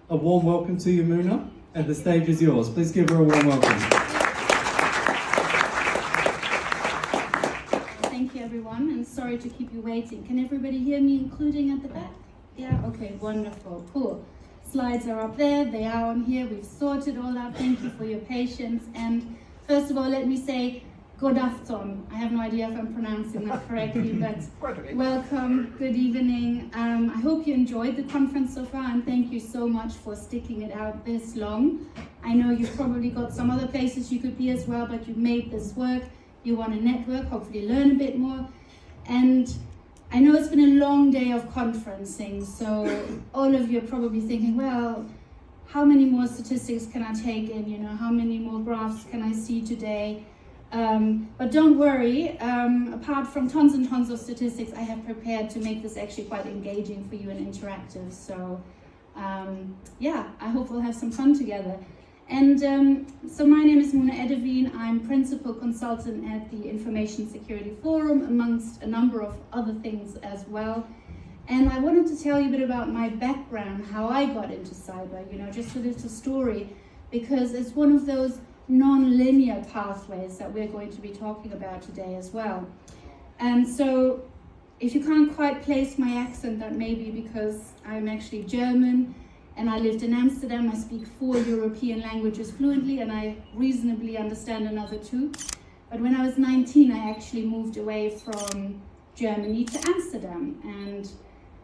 A warm welcome to you, Muna, and the stage is yours. Please give her a warm welcome. Thank you, everyone, and sorry to keep you waiting. Can everybody hear me, including at the back? Yeah, okay, wonderful, cool. Slides are up there, they are on here, we've sorted all out. Thank you for your patience. And first of all, let me say, god afton. I have no idea if I'm pronouncing that correctly, but welcome, good evening. I hope you enjoyed the conference so far, and thank you so much for sticking it out this long. I know you've probably got some other places you could be as well, but you made this work. You want to network, hopefully learn a bit more. And I know it's been a long day of conferencing, so all of you are probably thinking, well, how many more statistics can I take in? You know, how many more graphs can I see today? But don't worry, apart from tons and tons of statistics, I have prepared to make this actually quite engaging for you and interactive. So yeah, I hope we'll have some fun together. And so my name is Muna Ederveen. I'm Principal Consultant at the Information Security Forum, amongst a number of other things as well. And I wanted to tell you a bit about my background, how I got into cyber, you know, just a little story, because it's one of those non-linear pathways that we're going to be talking about today as well. And so if you can't quite place my accent, that may be because I'm actually German, and I lived in Amsterdam. I speak 4 European languages fluently, and I reasonably understand another 2. But when I was 19, I actually moved away from Germany to Amsterdam, and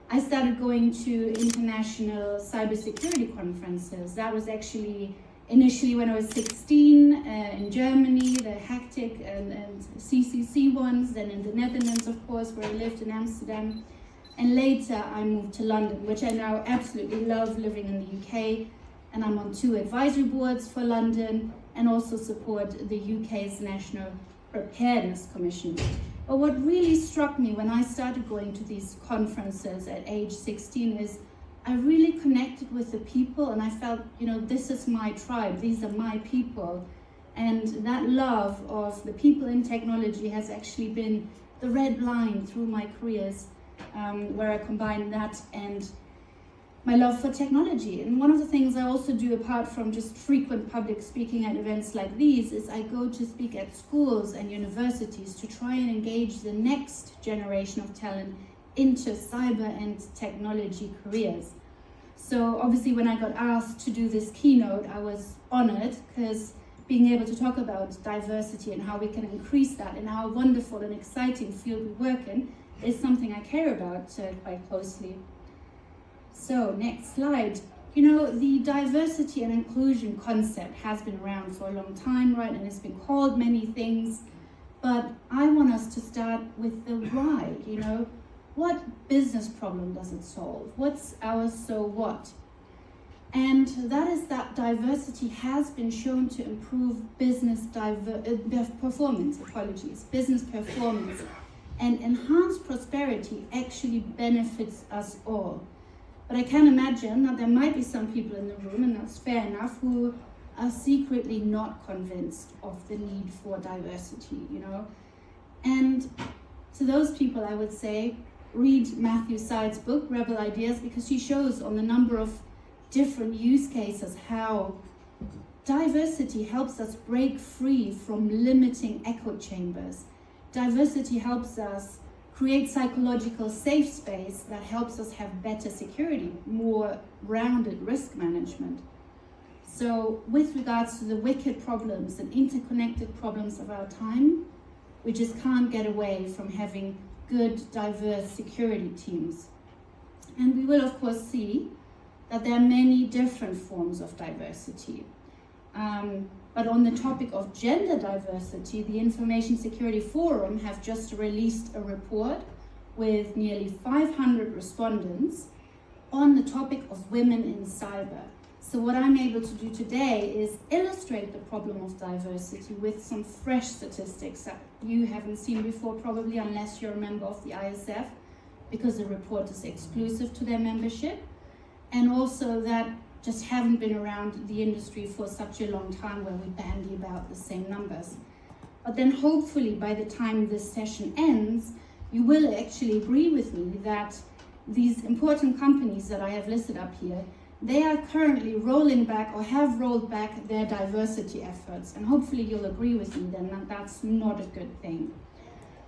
I started going to international cybersecurity conferences. That was actually initially when I was 16 in Germany, the Hactic and CCC ones, then in the Netherlands, of course, where I lived in Amsterdam. And later I moved to London, which I now absolutely love, living in the UK. And I'm on 2 advisory boards for London, and also support the UK's National Preparedness Commission. But what really struck me when I started going to these conferences at age 16 is I really connected with the people, and I felt, you know, this is my tribe, these are my people. And that love of the people in technology has actually been the red line through my careers, where I combine that and my love for technology. And one of the things I also do, apart from just frequent public speaking at events like these, is I go to speak at schools and universities to try and engage the next generation of talent into cyber and technology careers. So obviously when I got asked to do this keynote, I was honored, because being able to talk about diversity and how we can increase that in our wonderful and exciting field we work in is something I care about quite closely. So next slide. You know, the diversity and inclusion concept has been around for a long time, right? And it's been called many things, but I want us to start with the why, you know. What business problem does it solve? What's our so what? And that is that diversity has been shown to improve business performance, business performance, and enhanced prosperity actually benefits us all. But I can imagine that there might be some people in the room, and that's fair enough, who are secretly not convinced of the need for diversity, you know. And to those people, I would say, read Matthew Syed's book, Rebel Ideas, because she shows on the number of different use cases how diversity helps us break free from limiting echo chambers. Diversity helps us create psychological safe space that helps us have better security, more rounded risk management. So with regards to the wicked problems and interconnected problems of our time, we just can't get away from having good, diverse security teams. And we will, of course, see that there are many different forms of diversity. But on the topic of gender diversity, the Information Security Forum have just released a report with nearly 500 respondents on the topic of women in cyber. So what I'm able to do today is illustrate the problem of diversity with some fresh statistics that you haven't seen before, probably, unless you're a member of the ISF, because the report is exclusive to their membership, and also that just haven't been around the industry for such a long time, where we bandy about the same numbers. But then hopefully by the time this session ends, you will actually agree with me that these important companies that I have listed up here they are currently rolling back or have rolled back their diversity efforts. And hopefully you'll agree with me then that that's not a good thing.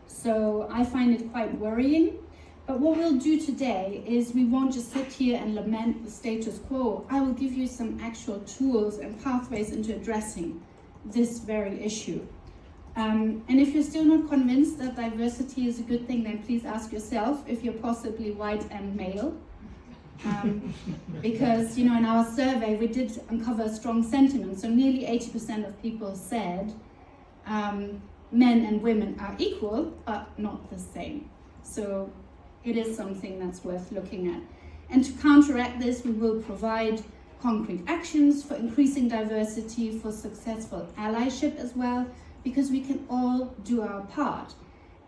So I find it quite worrying. But what we'll do today is we won't just sit here and lament the status quo. I will give you some actual tools and pathways into addressing this very issue. And if you're still not convinced that diversity is a good thing, then please ask yourself if you're possibly white and male. Because, you know, in our survey, we did uncover a strong sentiment. So nearly 80% of people said men and women are equal, but not the same. So it is something that's worth looking at. And to counteract this, we will provide concrete actions for increasing diversity, for successful allyship as well, because we can all do our part.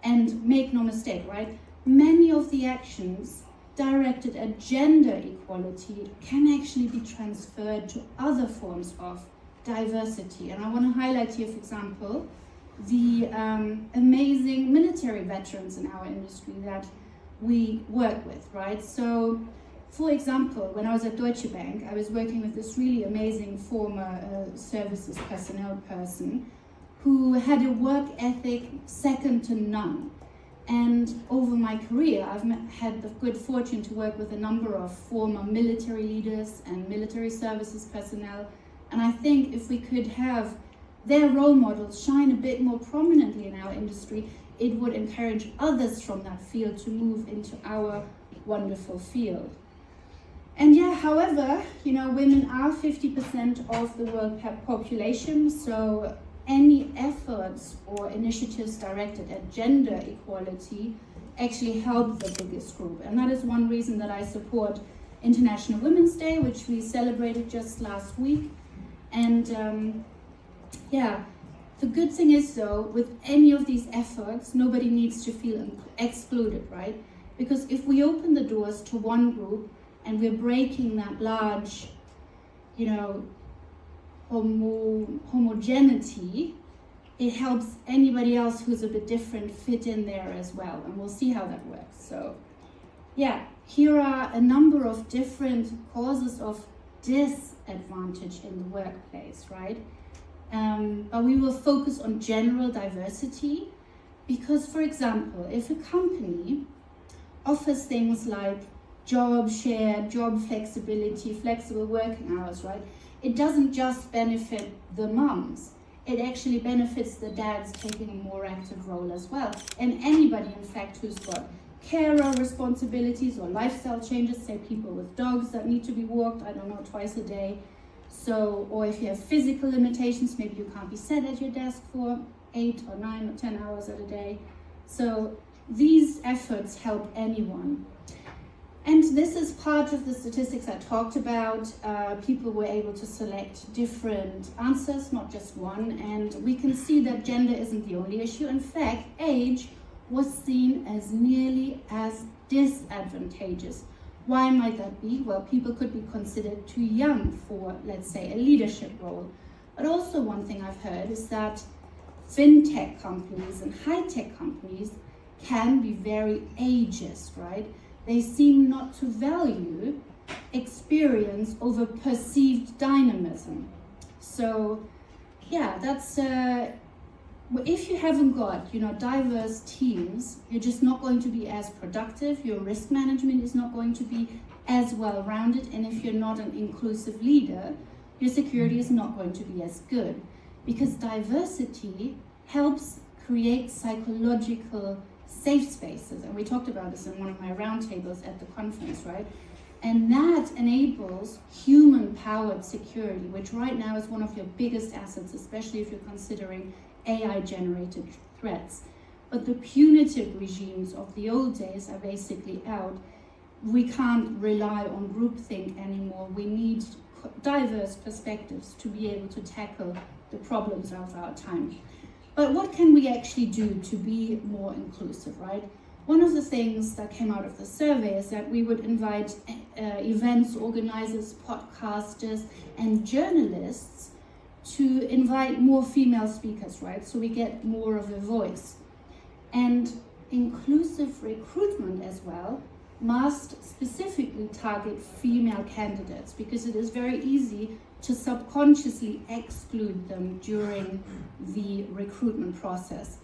And make no mistake, right? Many of the actions directed at gender equality can actually be transferred to other forms of diversity. And I want to highlight here, for example, the amazing military veterans in our industry that we work with, right? So, for example, when I was at Deutsche Bank, I was working with this really amazing former services personnel person who had a work ethic second to none. And over my career, I've had the good fortune to work with a number of former military leaders and military services personnel. And I think if we could have their role models shine a bit more prominently in our industry, it would encourage others from that field to move into our wonderful field. And yeah, however, you know, women are 50% of the world population, so any efforts or initiatives directed at gender equality actually help the biggest group. And that is one reason that I support International Women's Day, which we celebrated just last week. And yeah, the good thing is though, with any of these efforts, nobody needs to feel excluded, right? Because if we open the doors to one group and we're breaking that large, you know, homogeneity, it helps anybody else who's a bit different fit in there as well. And we'll see how that works. So yeah, here are a number of different causes of disadvantage in the workplace, right? But we will focus on general diversity because, for example, if a company offers things like job share, job flexibility, flexible working hours, right? It doesn't just benefit the mums, it actually benefits the dads taking a more active role as well. And anybody, in fact, who's got carer responsibilities or lifestyle changes, say people with dogs that need to be walked, I don't know, twice a day. So, or if you have physical limitations, maybe you can't be sat at your desk for 8 or 9 or 10 hours at a day. So these efforts help anyone. And this is part of the statistics I talked about. People were able to select different answers, not just one. And we can see that gender isn't the only issue. In fact, age was seen as nearly as disadvantageous. Why might that be? Well, people could be considered too young for, let's say, a leadership role. But also one thing I've heard is that fintech companies and high-tech companies can be very ageist, right? They seem not to value experience over perceived dynamism. So yeah, that's if you haven't got, you know, diverse teams, you're just not going to be as productive. Your risk management is not going to be as well-rounded. And if you're not an inclusive leader, your security is not going to be as good. Because diversity helps create psychological safe spaces. And we talked about this in one of my roundtables at the conference, right? And that enables human-powered security, which right now is one of your biggest assets, especially if you're considering AI-generated threats. But the punitive regimes of the old days are basically out. We can't rely on groupthink anymore. We need diverse perspectives to be able to tackle the problems of our time. But what can we actually do to be more inclusive, right? One of the things that came out of the survey is that we would invite events organizers, podcasters, and journalists to invite more female speakers, right? So we get more of a voice. And inclusive recruitment as well must specifically target female candidates, because it is very easy to subconsciously exclude them during the recruitment process.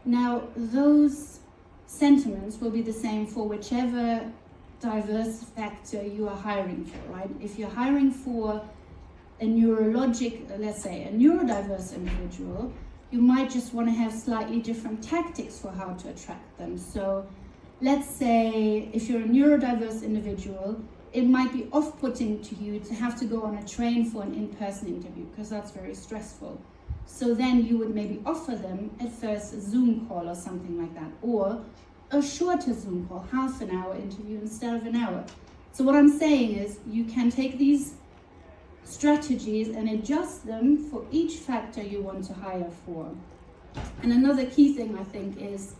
Now, those sentiments will be the same for whichever diverse factor you are hiring for, right? If you're hiring for a let's say a neurodiverse individual, you might just want to have slightly different tactics for how to attract them. So let's say if you're a neurodiverse individual, it might be off-putting to you to have to go on a train for an in-person interview, because that's very stressful. So then you would maybe offer them at first a Zoom call or something like that, or a shorter Zoom call, half an hour interview instead of an hour. So what I'm saying is you can take these strategies and adjust them for each factor you want to hire for. And another key thing, I think, is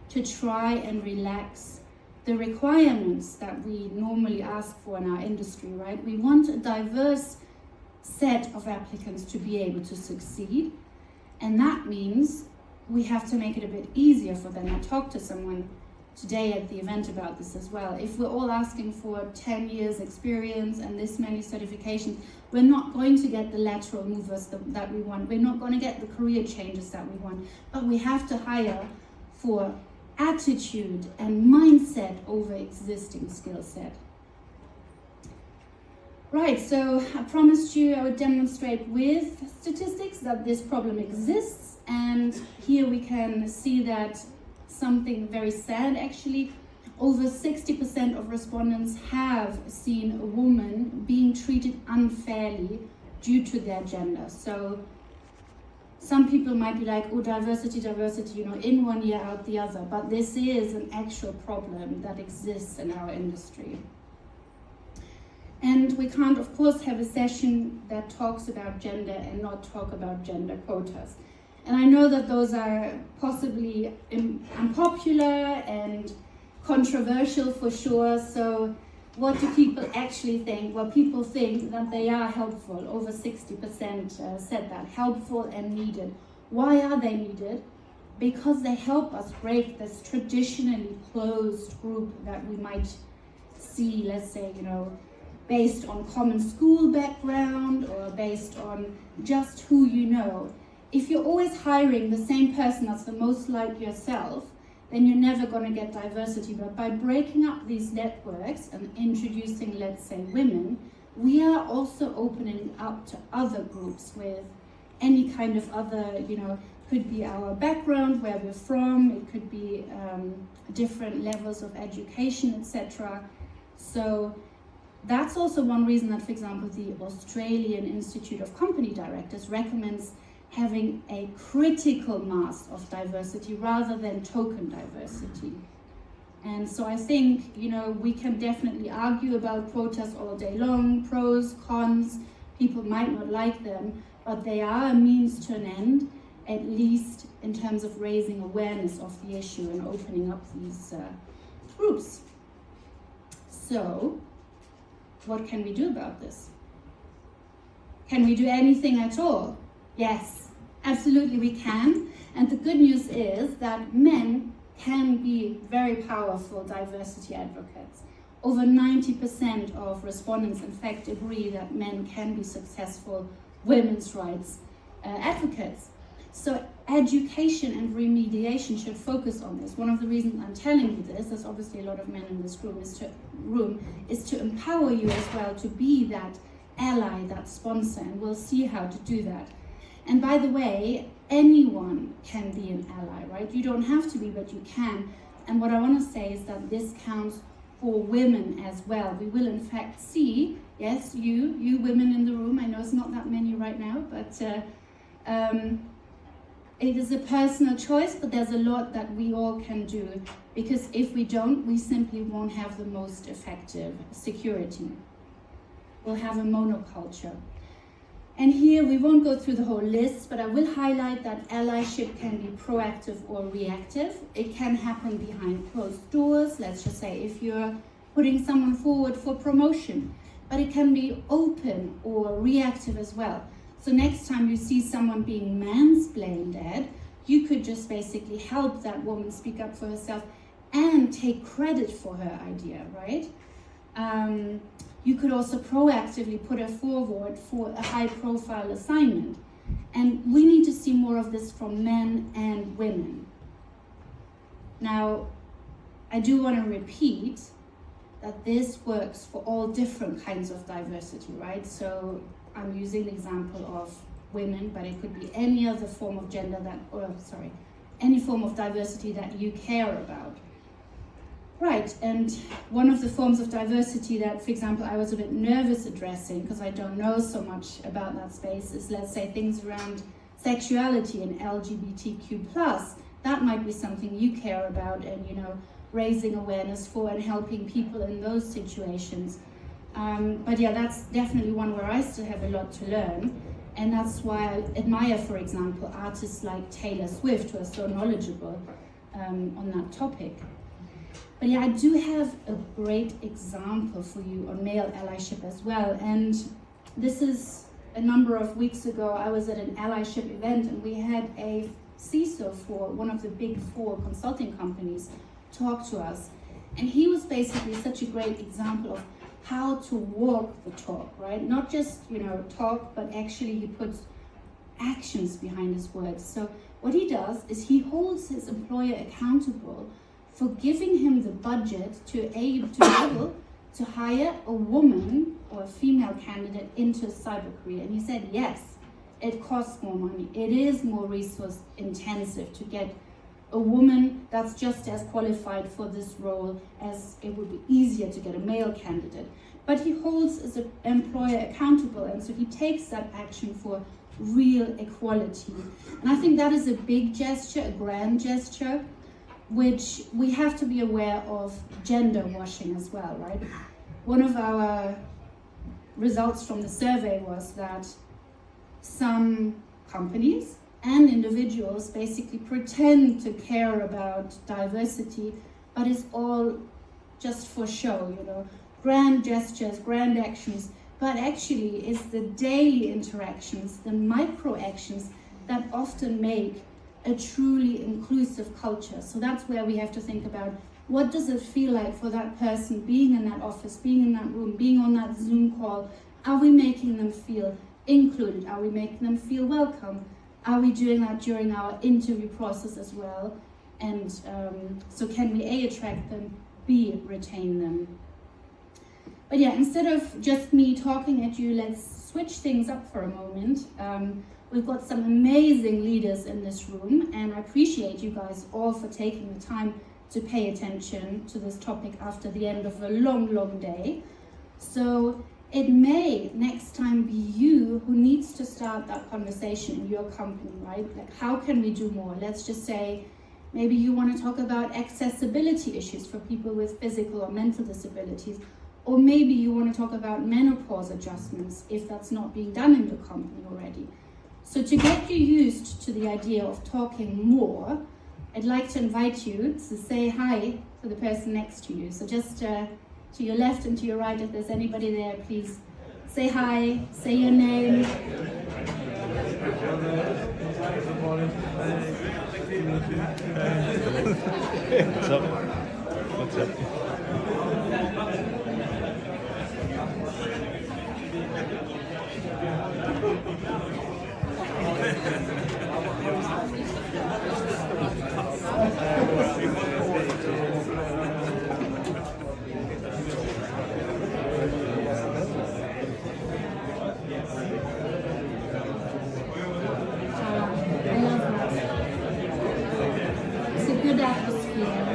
to try and relax the requirements that we normally ask for in our industry, right? We want a diverse set of applicants to be able to succeed, and that means we have to make it a bit easier for them. I talked to someone today at the event about this as well. If we're all asking for 10 years experience and this many certifications, we're not going to get the lateral movers that we want. We're not going to get the career changes that we want. But we have to hire for attitude and mindset over existing skill set. Right, so I promised you I would demonstrate with statistics that this problem exists, and here we can see that something very sad actually. Over 60% of respondents have seen a woman being treated unfairly due to their gender. So some people might be like, oh, diversity, in one ear, out the other. But this is an actual problem that exists in our industry. And we can't, of course, have a session that talks about gender and not talk about gender quotas. And I know that those are possibly unpopular and controversial for sure. So what do people actually think? Well, people think that they are helpful. Over 60% said that, helpful and needed. Why are they needed? Because they help us break this traditionally closed group that we might see, let's say, based on common school background or based on just who you know. If you're always hiring the same person that's the most like yourself, then you're never going to get diversity. But by breaking up these networks and introducing, let's say, women, we are also opening up to other groups with any kind of other, could be our background, where we're from, it could be different levels of education, etc. So that's also one reason that, for example, the Australian Institute of Company Directors recommends having a critical mass of diversity rather than token diversity. And so I think, we can definitely argue about quotas all day long, pros, cons, people might not like them, but they are a means to an end, at least in terms of raising awareness of the issue and opening up these groups. So, what can we do about this? Can we do anything at all? Yes, absolutely we can. And the good news is that men can be very powerful diversity advocates. Over 90% of respondents, in fact, agree that men can be successful women's rights advocates. So education and remediation should focus on this. One of the reasons I'm telling you this, there's obviously a lot of men in this room, is to empower you as well to be that ally, that sponsor, and we'll see how to do that. And by the way, anyone can be an ally, right? You don't have to be, but you can. And what I want to say is that this counts for women as well. We will in fact see, yes, you women in the room, I know it's not that many right now, but it is a personal choice, but there's a lot that we all can do, because if we don't, we simply won't have the most effective security. We'll have a monoculture. And here we won't go through the whole list, but I will highlight that allyship can be proactive or reactive. It can happen behind closed doors. Let's just say if you're putting someone forward for promotion, but it can be open or reactive as well. So next time you see someone being mansplained at, you could just basically help that woman speak up for herself and take credit for her idea, right? You could also proactively put her forward for a high-profile assignment. And we need to see more of this from men and women. Now, I do want to repeat that this works for all different kinds of diversity, right? So I'm using the example of women, but it could be any other form of gender any form of diversity that you care about. Right, and one of the forms of diversity that, for example, I was a bit nervous addressing because I don't know so much about that space is, let's say, things around sexuality and LGBTQ+. That might be something you care about and, raising awareness for and helping people in those situations. But yeah, that's definitely one where I still have a lot to learn. And that's why I admire, for example, artists like Taylor Swift, who are so knowledgeable on that topic. But yeah, I do have a great example for you on male allyship as well. And this is a number of weeks ago. I was at an allyship event and we had a CISO for one of the big 4 consulting companies talk to us. And he was basically such a great example of how to walk the talk, right? Not just, talk, but actually he puts actions behind his words. So what he does is he holds his employer accountable for giving him the budget to be able to hire a woman or a female candidate into a cyber career. And he said, yes, it costs more money. It is more resource intensive to get a woman that's just as qualified for this role as it would be easier to get a male candidate. But he holds his employer accountable, and so he takes that action for real equality. And I think that is a big gesture, a grand gesture, which we have to be aware of gender washing as well, right? One of our results from the survey was that some companies and individuals basically pretend to care about diversity, but it's all just for show, grand gestures, grand actions, but actually it's the daily interactions, the micro actions that often make a truly inclusive culture. So that's where we have to think about, what does it feel like for that person being in that office, being in that room, being on that Zoom call? Are we making them feel included? Are we making them feel welcome? Are we doing that during our interview process as well? And so can we A, attract them, B, retain them? But yeah, instead of just me talking at you, let's switch things up for a moment. We've got some amazing leaders in this room, and I appreciate you guys all for taking the time to pay attention to this topic after the end of a long, long day. So it may next time be you who needs to start that conversation in your company, right? Like, how can we do more? Let's just say, maybe you want to talk about accessibility issues for people with physical or mental disabilities, or maybe you want to talk about menopause adjustments if that's not being done in the company already. So to get you used to the idea of talking more, I'd like to invite you to say hi to the person next to you. So just to your left and to your right, if there's anybody there, please say hi, say your name. What's up? What's up? It's a good atmosphere.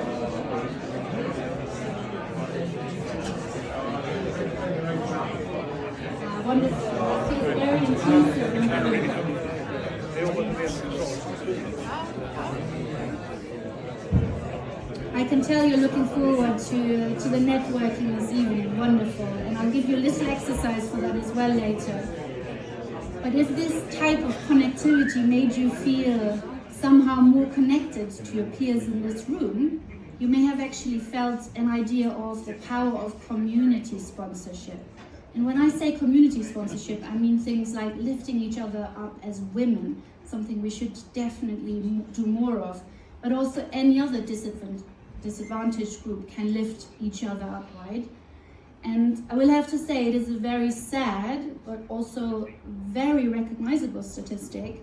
Wonderful. It feels very inclusive in the room. I can tell you're looking forward to the networking this evening. Wonderful. And I'll give you a little exercise for that as well later. But if this type of connectivity made you feel somehow more connected to your peers in this room, you may have actually felt an idea of the power of community sponsorship. And when I say community sponsorship, I mean things like lifting each other up as women, something we should definitely do more of, but also any other disadvantaged group can lift each other up, right? And I will have to say it is a very sad but also very recognizable statistic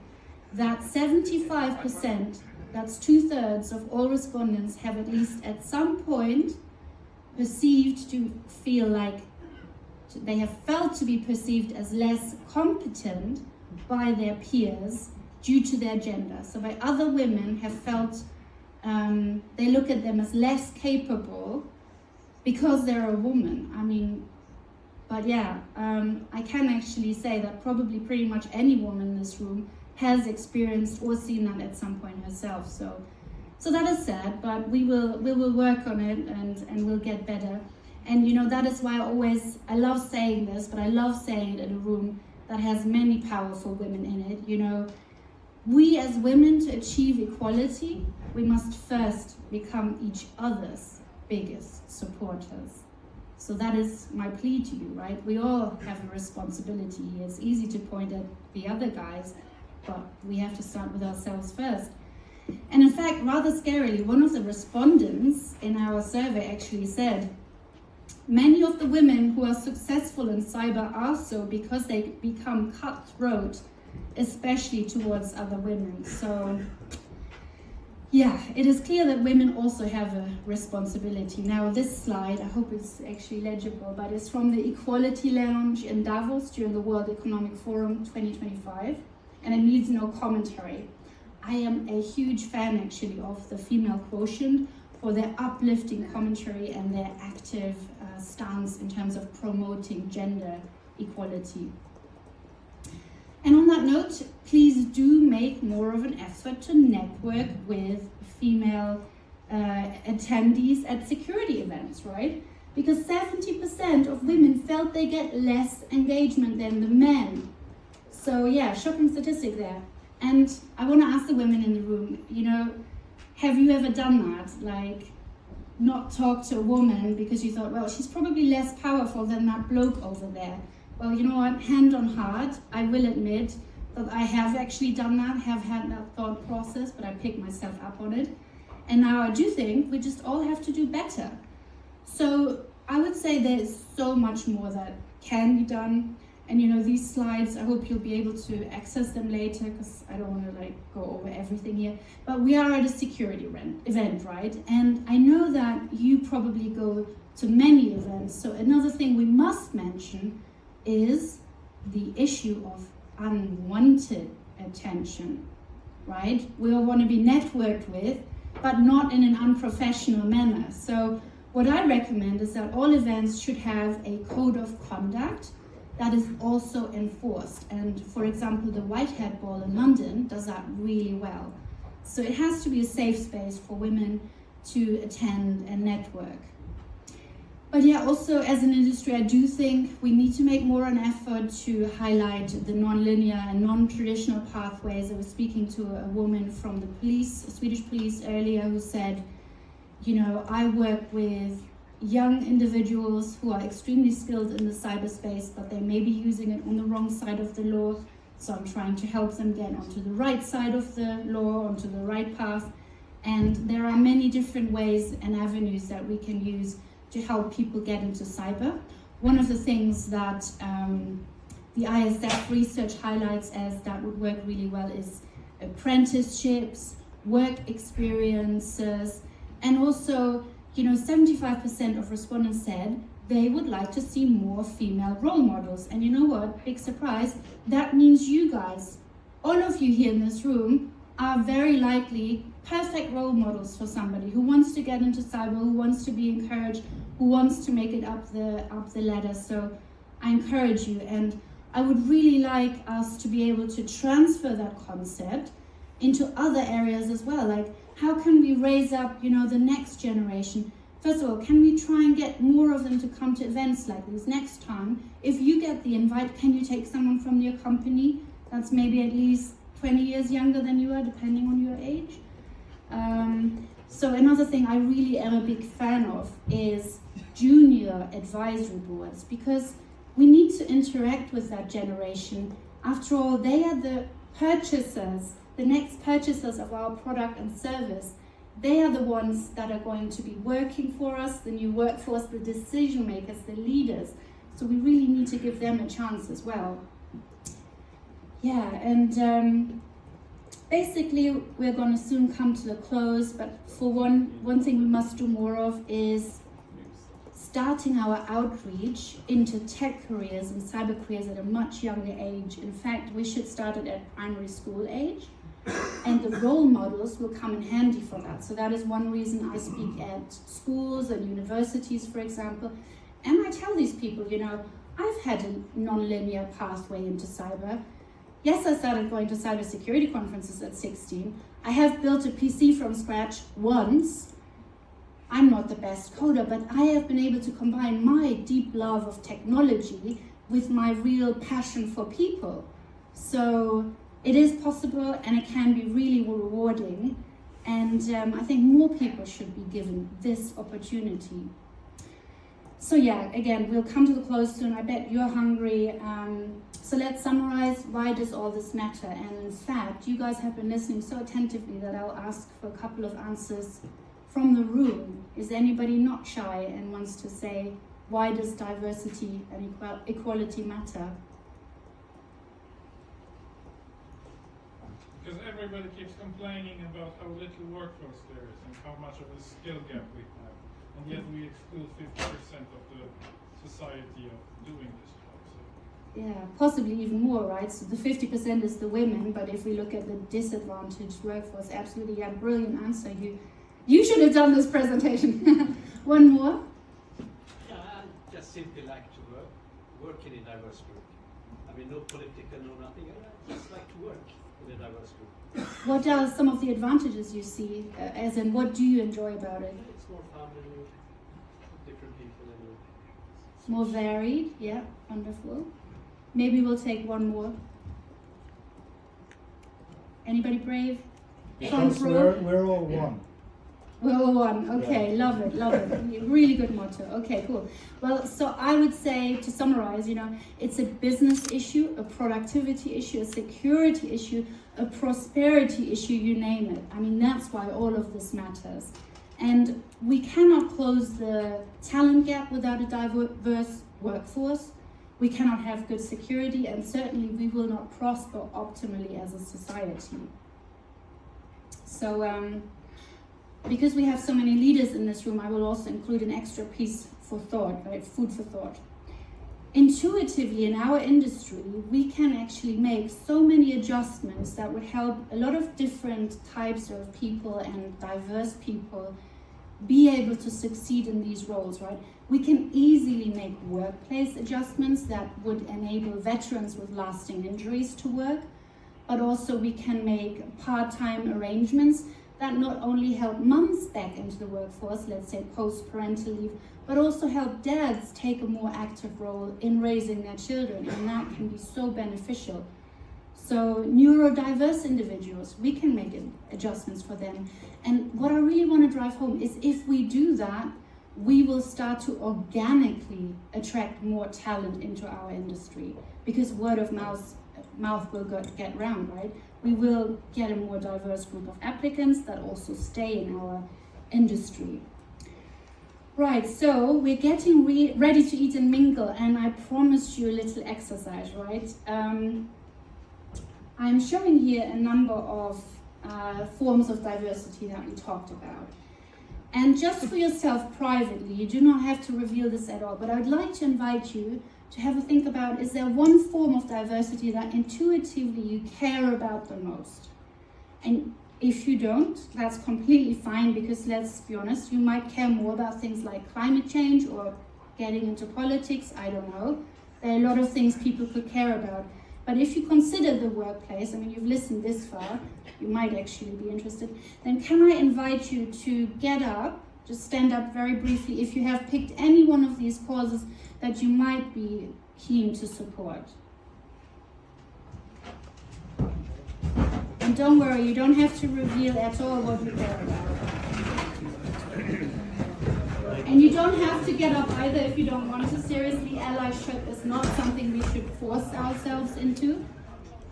that 75%, that's 2/3 of all respondents, have at least at some point perceived to feel like they have felt to be perceived as less competent by their peers due to their gender. So by other women have felt they look at them as less capable because they're a woman. I mean, but yeah, I can actually say that probably pretty much any woman in this room has experienced or seen that at some point herself. So that is sad, but we will work on it and we'll get better. And you know, that is why I love saying this, but I love saying it in a room that has many powerful women in it. You know, we as women, to achieve equality, we must first become each other's biggest supporters. So that is my plea to you, right? We all have a responsibility here. It's easy to point at the other guys, but we have to start with ourselves first. And in fact, rather scarily, one of the respondents in our survey actually said, many of the women who are successful in cyber are so because they become cutthroat, especially towards other women. So yeah, it is clear that women also have a responsibility. Now this slide, I hope it's actually legible, but it's from the Equality Lounge in Davos during the World Economic Forum 2025, and it needs no commentary. I am a huge fan actually of the female quotient for their uplifting commentary and their active stance in terms of promoting gender equality. And on that note, please do make more of an effort to network with female attendees at security events, right? Because 70% of women felt they get less engagement than the men. So yeah, shocking statistic there. And I want to ask the women in the room, you know, have you ever done that? Like, not talk to a woman because you thought, well, she's probably less powerful than that bloke over there. Well, you know what, hand on heart, I will admit that I have actually done that, have had that thought process, but I picked myself up on it. And now I do think we just all have to do better. So I would say there's so much more that can be done. And you know, these slides, I hope you'll be able to access them later because I don't want to like go over everything here. But we are at a security event, right? And I know that you probably go to many events. So another thing we must mention is the issue of unwanted attention, right? We all want to be networked with, but not in an unprofessional manner. So what I recommend is that all events should have a code of conduct that is also enforced. And for example, the Whitehead Ball in London does that really well. So it has to be a safe space for women to attend and network. But yeah, also as an industry, I do think we need to make more an effort to highlight the non-linear and non-traditional pathways. I was speaking to a woman from the police, Swedish police earlier, who said, you know, I work with young individuals who are extremely skilled in the cyberspace, but they may be using it on the wrong side of the law. So I'm trying to help them get onto the right side of the law, onto the right path. And there are many different ways and avenues that we can use to help people get into cyber. One of the things that the ISF research highlights as that would work really well is apprenticeships, work experiences, and also, you know, 75% of respondents said they would like to see more female role models. And you know what, big surprise, that means you guys, all of you here in this room, are very likely perfect role models for somebody who wants to get into cyber, who wants to be encouraged, who wants to make it up the ladder. So I encourage you, and I would really like us to be able to transfer that concept into other areas as well. Like, how can we raise up, you know, the next generation? First of all, can we try and get more of them to come to events like this next time? If you get the invite, can you take someone from your company that's maybe at least 20 years younger than you are, depending on your age? So another thing I really am a big fan of is junior advisory boards, because we need to interact with that generation. After all, they are the purchasers, the next purchasers of our product and service. they are the ones that are going to be working for us, the new workforce, the decision makers, the leaders. So we really need to give them a chance as well. Yeah, and basically we're going to soon come to the close, but for one thing we must do more of is starting our outreach into tech careers and cyber careers at a much younger age. In fact, we should start it at primary school age, and the role models will come in handy for that. So that is one reason I speak at schools and universities, for example, and I tell these people, you know, I've had a non-linear pathway into cyber. Yes, I started going to cybersecurity conferences at 16. I have built a PC from scratch once. I'm not the best coder, but I have been able to combine my deep love of technology with my real passion for people. So it is possible, and it can be really rewarding. And I think more people should be given this opportunity. So yeah, again, we'll come to the close soon. I bet you're hungry. So let's summarize, why does all this matter? And in fact, you guys have been listening so attentively that I'll ask for a couple of answers from the room. Is anybody not shy and wants to say, why does diversity and equality matter? Because everybody keeps complaining about how little workforce there is and how much of a skill gap we have. And yet we exclude 50% of the society of doing this job. So. Yeah, possibly even more, right? So the 50% is the women, but if we look at the disadvantaged workforce, absolutely, yeah, brilliant answer. You should have done this presentation. One more? Yeah, I just simply like to work in a diverse group. I mean, no political, no nothing. I just like to work in a diverse group. What are some of the advantages you see, as in what do you enjoy about it? It's more fun and different people. And More varied, yeah, wonderful. Maybe we'll take one more. Anybody brave? Because we're all one. We're all one. Okay, love it, love it. Really good motto. Okay, cool. Well, so I would say, to summarize, you know, it's a business issue, a productivity issue, a security issue, a prosperity issue, you name it. I mean, that's why all of this matters. And we cannot close the talent gap without a diverse workforce. We cannot have good security, and certainly we will not prosper optimally as a society. So, because we have so many leaders in this room, I will also include an extra piece for thought, right? Food for thought. Intuitively, in our industry, we can actually make so many adjustments that would help a lot of different types of people and diverse people be able to succeed in these roles, right? We can easily make workplace adjustments that would enable veterans with lasting injuries to work, but also we can make part-time arrangements that not only help mums back into the workforce, let's say post-parental leave, but also help dads take a more active role in raising their children, and that can be so beneficial. So neurodiverse individuals, we can make adjustments for them. And what I really want to drive home is if we do that, we will start to organically attract more talent into our industry, because word of mouth will get round, right? We will get a more diverse group of applicants that also stay in our industry. Right, so we're getting ready to eat and mingle, and I promised you a little exercise, right? I'm showing here a number of forms of diversity that we talked about. And just for yourself privately, you do not have to reveal this at all, but I would like to invite you to have a think about, is there one form of diversity that intuitively you care about the most? And if you don't, that's completely fine, because let's be honest, you might care more about things like climate change or getting into politics, I don't know. There are a lot of things people could care about. But if you consider the workplace, I mean, you've listened this far, you might actually be interested, then can I invite you to get up, just stand up very briefly if you have picked any one of these causes that you might be keen to support. And don't worry, you don't have to reveal at all what you care about. And you don't have to get up either if you don't want to. Seriously, allyship is not something we should force ourselves into.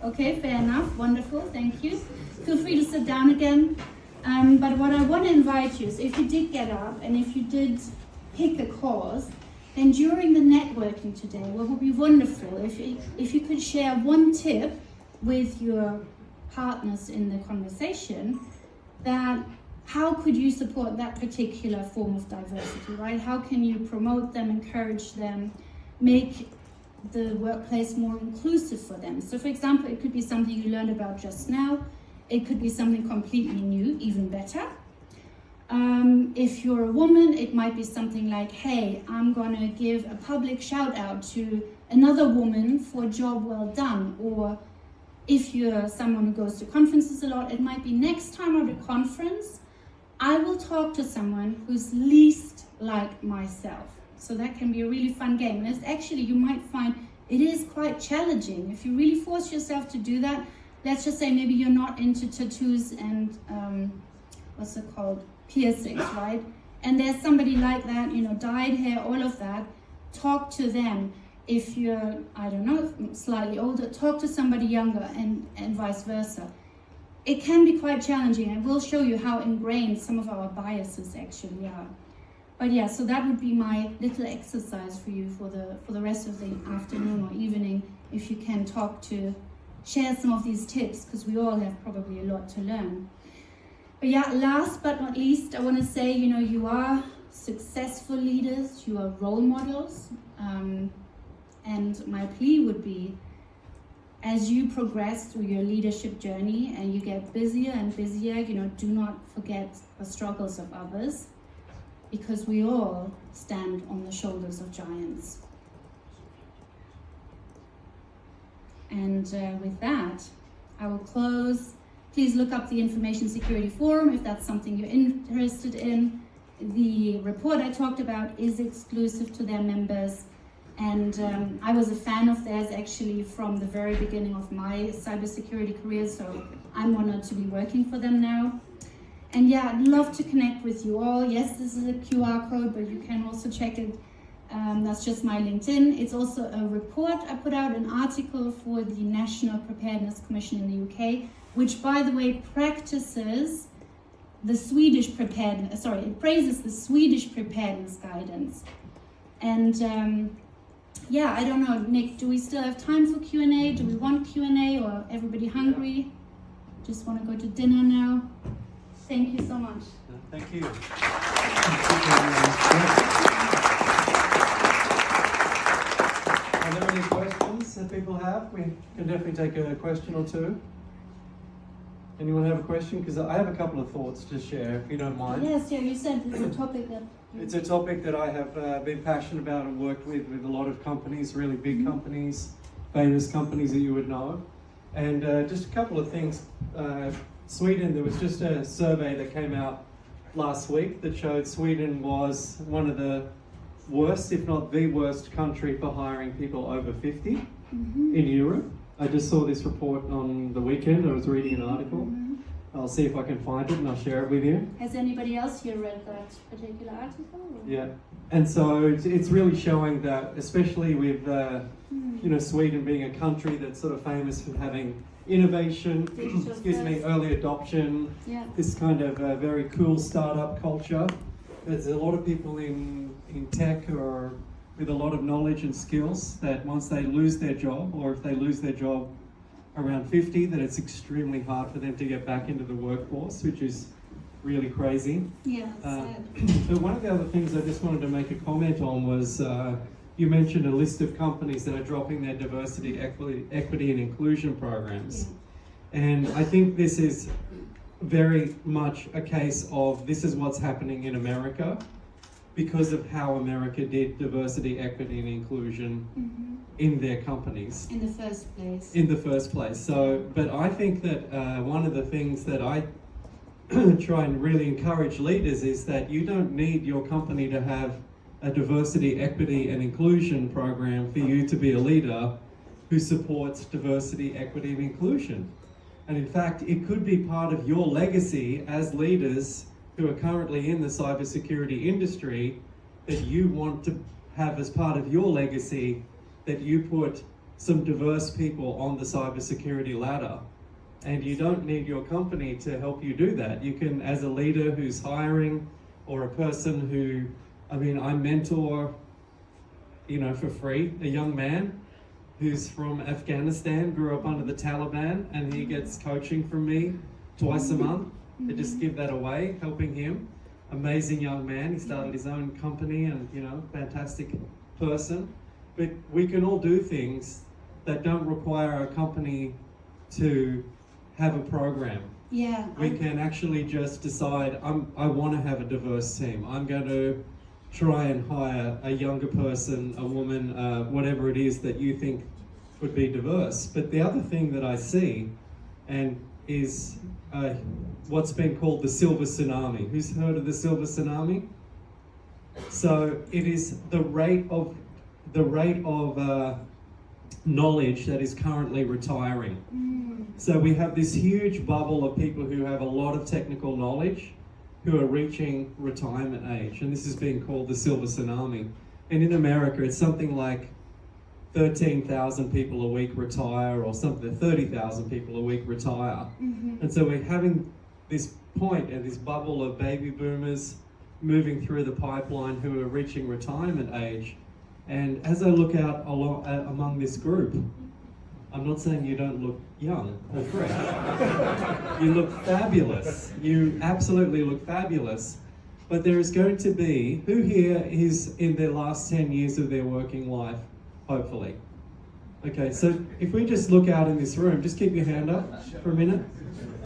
Okay, fair enough, wonderful, thank you. Feel free to sit down again. But what I want to invite you is, if you did get up and if you did pick a cause, then during the networking today, what would be wonderful if you could share one tip with your partners in the conversation, that how could you support that particular form of diversity, right? How can you promote them, encourage them, make the workplace more inclusive for them? So for example, it could be something you learned about just now. It could be something completely new, even better. If you're a woman, it might be something like, hey, I'm gonna give a public shout out to another woman for a job well done. Or if you're someone who goes to conferences a lot, it might be, next time at a conference, I will talk to someone who's least like myself. So that can be a really fun game. And it's actually, you might find it is quite challenging. If you really force yourself to do that, let's just say maybe you're not into tattoos and what's it called? Piercings, right? And there's somebody like that, you know, dyed hair, all of that. Talk to them. If you're, I don't know, slightly older, talk to somebody younger, and vice versa. It can be quite challenging, and we'll show you how ingrained some of our biases actually are. But yeah, so that would be my little exercise for you for the rest of the afternoon or evening, if you can share some of these tips, because we all have probably a lot to learn. But yeah, last but not least, I want to say, you know, you are successful leaders, you are role models, and my plea would be, as you progress through your leadership journey and you get busier and busier, you know, do not forget the struggles of others, because we all stand on the shoulders of giants. And with that, I will close. Please look up the Information Security Forum if that's something you're interested in. The report I talked about is exclusive to their members. And I was a fan of theirs actually from the very beginning of my cybersecurity career, so I'm honored to be working for them now. And yeah, I'd love to connect with you all. Yes, this is a QR code, but you can also check it. That's just my LinkedIn. It's also a report. I put out an article for the National Preparedness Commission in the UK, which, by the way, practices the Swedish preparedness, it praises the Swedish preparedness guidance. And yeah, I don't know, Nick, do we still have time for Q&A? Do we want Q&A, or everybody hungry? Just want to go to dinner now. Thank you so much. Thank you. Are there any questions that people have? We can definitely take a question or two. Anyone have a question? Because I have a couple of thoughts to share, if you don't mind. Yes, yeah, you said it's a topic that... It's a topic that I have been passionate about and worked with a lot of companies, really big companies, famous companies that you would know. And just a couple of things. Sweden, there was just a survey that came out last week that showed Sweden was one of the worst, if not the worst country for hiring people over 50 in Europe. I just saw this report on the weekend. I was reading an article. I'll see if I can find it and I'll share it with you. Has anybody else here read that particular article? Or? Yeah, and so it's really showing that, especially with you know, Sweden being a country that's sort of famous for having innovation, early adoption, this kind of very cool startup culture. There's a lot of people in tech or with a lot of knowledge and skills that once they lose their job, or if they lose their job around 50, that it's extremely hard for them to get back into the workforce, which is really crazy. Yeah, but one of the other things I just wanted to make a comment on was you mentioned a list of companies that are dropping their diversity, equity and inclusion programs. And I think this is very much a case of this is what's happening in America because of how America did diversity, equity and inclusion in their companies. In the first place. In the first place. So, but I think that one of the things that I try and really encourage leaders is that you don't need your company to have a diversity, equity and inclusion program for you to be a leader who supports diversity, equity and inclusion. And in fact, it could be part of your legacy as leaders who are currently in the cybersecurity industry that you want to have as part of your legacy, that you put some diverse people on the cybersecurity ladder. And you don't need your company to help you do that. You can, as a leader who's hiring, or a person who, I mentor, for free, a young man who's from Afghanistan, grew up under the Taliban, and he gets coaching from me twice a month. I just give that away, helping him. Amazing young man. He started his own company and, fantastic person. But we can all do things that don't require a company to have a program. Yeah. We can actually just decide, I want to have a diverse team. I'm going to try and hire a younger person, a woman, whatever it is that you think would be diverse. But the other thing that I see and is what's been called the silver tsunami. Who's heard of the silver tsunami? So it is the rate of knowledge that is currently retiring. So we have this huge bubble of people who have a lot of technical knowledge who are reaching retirement age, and this is being called the silver tsunami. And in America, it's something like 13,000 people a week retire, or something, 30,000 people a week retire. And so we're having this point and this bubble of baby boomers moving through the pipeline who are reaching retirement age. And as I look out among this group, I'm not saying you don't look young or fresh. You look fabulous. You absolutely look fabulous. But there is going to be, who here is in their last 10 years of their working life, hopefully? Okay, so if we just look out in this room, just keep your hand up for a minute.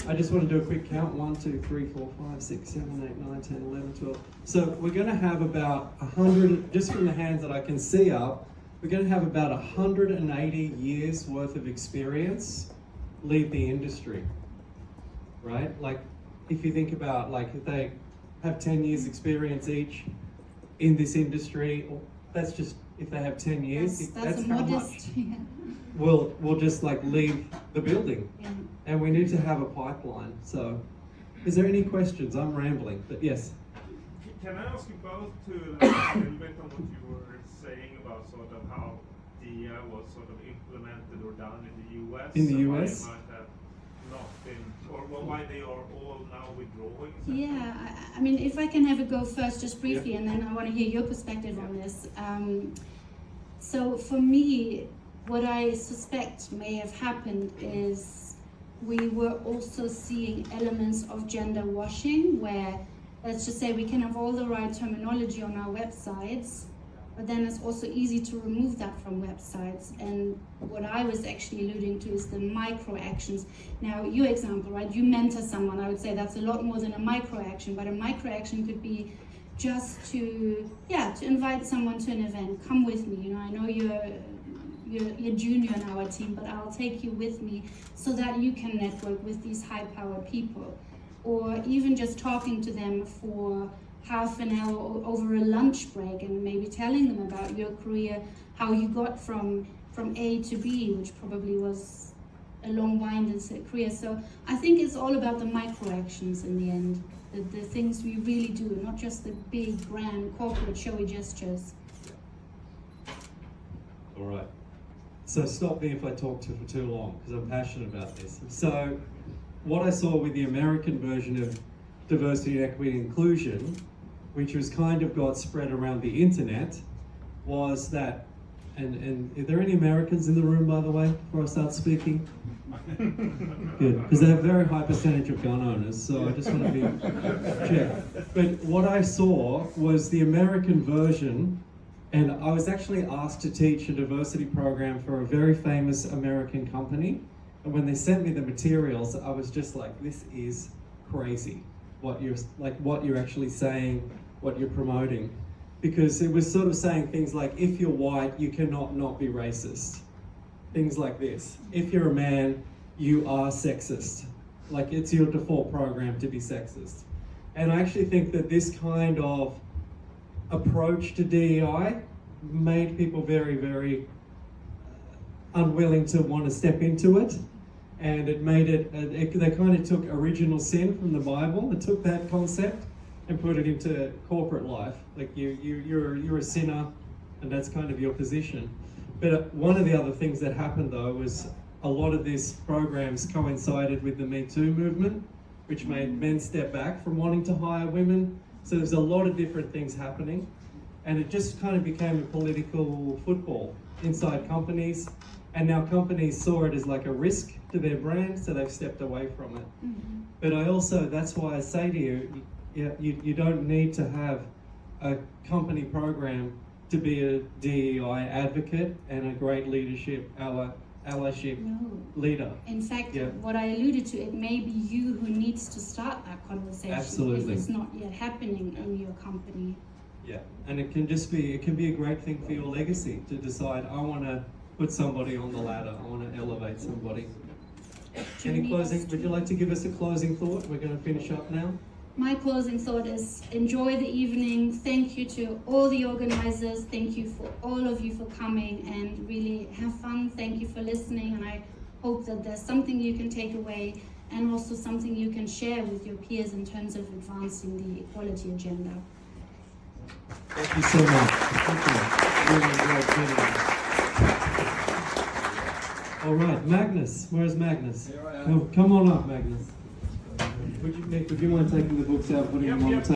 I just want to do a quick count. 1, 2, 3, 4, 5, 6, 7, 8, 9, 10, 11, 12. So we're going to have about 100, just from the hands that I can see up, we're going to have about 180 years worth of experience leave the industry, right? Like, if you think about, like, if they have 10 years experience each in this industry, that's just, if they have 10 years, that's how modest, much. yeah. We'll just like leave the building. Yeah. And we need to have a pipeline. So, is there any questions? I'm rambling, but yes. Can I ask you both to elaborate a little bit on what you were saying about sort of how DIA was sort of implemented or done in the US? In the and US? why it might have not been, or why they are all now withdrawing? Yeah, I mean, if I can have a go first, just briefly, and then I want to hear your perspective on this. So for me, what I suspect may have happened is we were also seeing elements of gender washing, where, let's just say, we can have all the right terminology on our websites, but then it's also easy to remove that from websites. And what I was actually alluding to is the micro actions. Now, your example, right? You mentor someone. I would say that's a lot more than a micro action, but a micro action could be just to invite someone to an event. Come with me. You know, I know you're junior in our team, but I'll take you with me so that you can network with these high-powered people. Or even just talking to them for half an hour over a lunch break and maybe telling them about your career, how you got from A to B, which probably was a long winded career. So I think it's all about the micro actions in the end, the things we really do, not just the big, grand, corporate, showy gestures. All right. So stop me if I talk for too long, because I'm passionate about this. So what I saw with the American version of diversity, equity, and inclusion, which was kind of got spread around the internet, was that, and are there any Americans in the room, by the way, before I start speaking? Good, because they have a very high percentage of gun owners, so I just want to be checked. But what I saw was the American version, and I was actually asked to teach a diversity program for a very famous American company. And when they sent me the materials, I was just like, this is crazy. What you're actually saying, what you're promoting. Because it was sort of saying things like, if you're white, you cannot not be racist. Things like this. If you're a man, you are sexist. Like, it's your default program to be sexist. And I actually think that this kind of approach to DEI made people very, very unwilling to want to step into it. And it made they kind of took original sin from the Bible and took that concept and put it into corporate life. Like you're a sinner, and that's kind of your position. But one of the other things that happened though was a lot of these programs coincided with the Me Too movement, which made men step back from wanting to hire women. So there's a lot of different things happening. And it just kind of became a political football inside companies. And now companies saw it as like a risk to their brand, so they've stepped away from it. Mm-hmm. But I also, that's why I say to you, you don't need to have a company program to be a DEI advocate and a great leadership, allyship No. leader. In fact, Yeah. what I alluded to, it may be you who needs to start that conversation Absolutely. if it's not yet happening in your company. Yeah, and it can be a great thing for your legacy to decide, I want to put somebody on the ladder, I want to elevate somebody. Do you Any need closing, us would you like to give us a closing thought? We're going to finish up now. My closing thought is enjoy the evening. Thank you to all the organizers. Thank you for all of you for coming and really have fun. Thank you for listening, and I hope that there's something you can take away and also something you can share with your peers in terms of advancing the equality agenda. Thank you so much. Thank you. Really enjoyed meeting you. All right, Magnus. Where's Magnus? Here I am. Oh, come on up, Magnus. Would you mind taking the books out, putting them on the table?